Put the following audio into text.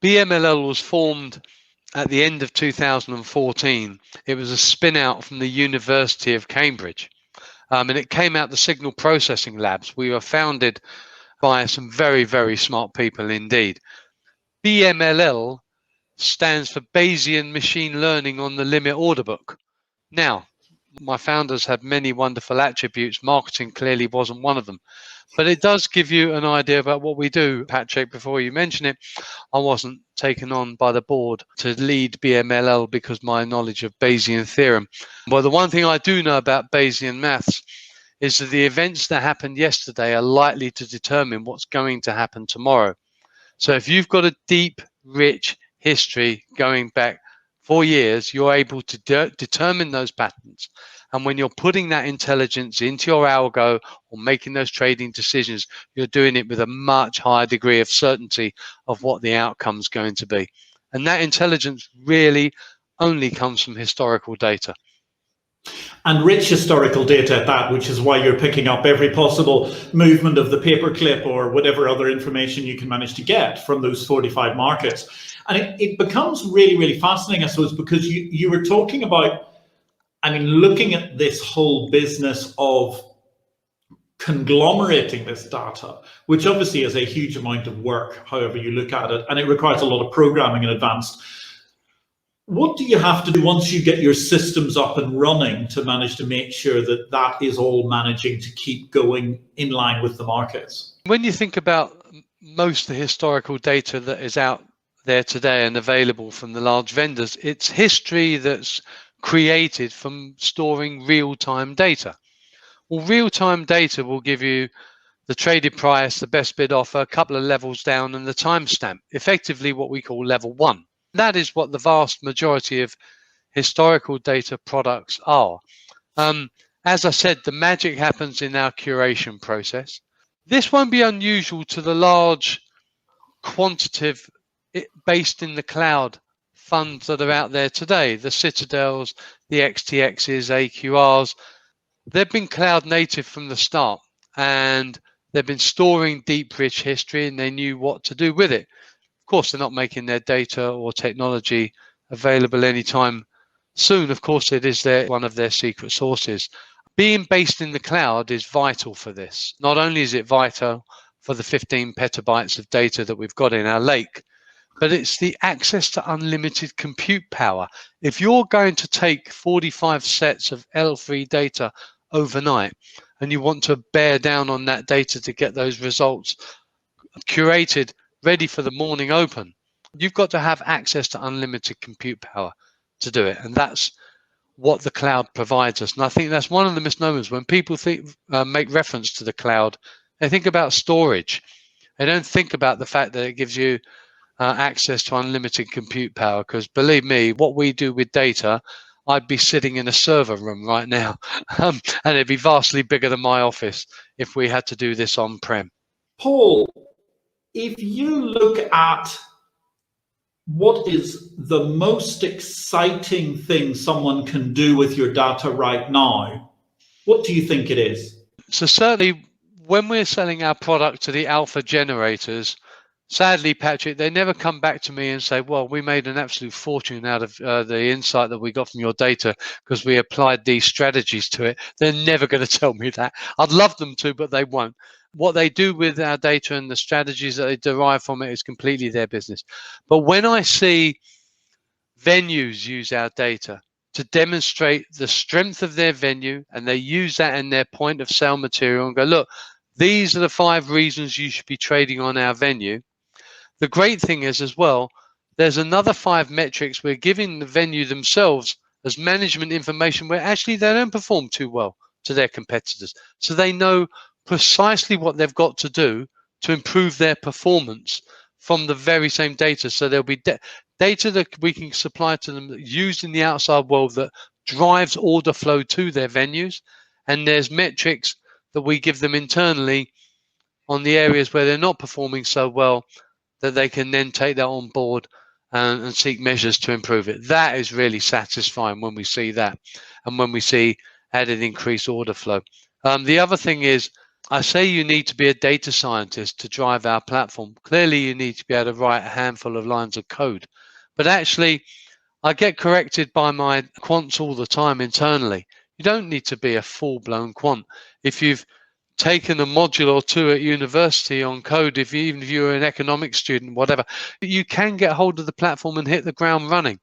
BMLL was formed at the end of 2014. It was a spin out from the University of Cambridge. And it came out the Signal Processing Labs. We were founded by some very, very smart people indeed. BMLL stands for Bayesian Machine Learning on the Limit Order Book. Now, my founders had many wonderful attributes. Marketing clearly wasn't one of them. But it does give you an idea about what we do. Patrick, before you mention it, I wasn't taken on by the board to lead BMLL because my knowledge of Bayesian theorem. Well, the one thing I do know about Bayesian maths is that the events that happened yesterday are likely to determine what's going to happen tomorrow. So if you've got a deep, rich history going back 4 years, you're able to determine those patterns. And when you're putting that intelligence into your algo or making those trading decisions, you're doing it with a much higher degree of certainty of what the outcome's going to be. And that intelligence really only comes from historical data. And rich historical data at that, which is why you're picking up every possible movement of the paperclip or whatever other information you can manage to get from those 45 markets. And it becomes really, really fascinating, I suppose, because you were talking about, I mean, looking at this whole business of conglomerating this data, which obviously is a huge amount of work, however you look at it, and it requires a lot of programming in advance. What do you have to do once you get your systems up and running to manage to make sure that that is all managing to keep going in line with the markets? When you think about most of the historical data that is out there today and available from the large vendors, it's history that's created from storing real-time data. Well, real-time data will give you the traded price, the best bid offer, a couple of levels down, and the timestamp, effectively what we call level one. That is what the vast majority of historical data products are. As I said, the magic happens in our curation process. This won't be unusual to the large quantitative based in the cloud funds that are out there today, the Citadels, the XTXs, AQRs. They've been cloud native from the start, and they've been storing deep, rich history, and they knew what to do with it. Of course, they're not making their data or technology available anytime soon. Of course, it is one of their secret sources. Being based in the cloud is vital for this. Not only is it vital for the 15 petabytes of data that we've got in our lake, but it's the access to unlimited compute power. If you're going to take 45 sets of L3 data overnight and you want to bear down on that data to get those results curated, ready for the morning open, you've got to have access to unlimited compute power to do it. And that's what the cloud provides us. And I think that's one of the misnomers. When people make reference to the cloud, they think about storage. They don't think about the fact that it gives you access to unlimited compute power, because believe me, what we do with data, I'd be sitting in a server room right now, and it'd be vastly bigger than my office if we had to do this on-prem. Paul, if you look at what is the most exciting thing someone can do with your data right now, what do you think it is? So certainly when we're selling our product to the alpha generators, sadly, Patrick, they never come back to me and say, well, we made an absolute fortune out of the insight that we got from your data because we applied these strategies to it. They're never going to tell me that. I'd love them to, but they won't. What they do with our data and the strategies that they derive from it is completely their business. But when I see venues use our data to demonstrate the strength of their venue, and they use that in their point of sale material and go, look, these are the 5 reasons you should be trading on our venue. The great thing is as well, there's another 5 metrics we're giving the venue themselves as management information where actually they don't perform too well to their competitors. So they know precisely what they've got to do to improve their performance from the very same data. So there'll be data that we can supply to them used in the outside world that drives order flow to their venues. And there's metrics that we give them internally on the areas where they're not performing so well, that they can then take that on board and seek measures to improve it. That is really satisfying when we see that, and when we see added increased order flow. The other thing is I say you need to be a data scientist to drive our platform. Clearly, you need to be able to write a handful of lines of code. But actually, I get corrected by my quants all the time internally. You don't need to be a full-blown quant. If you've taken a module or two at university on code, even if you're an economics student, whatever, you can get hold of the platform and hit the ground running.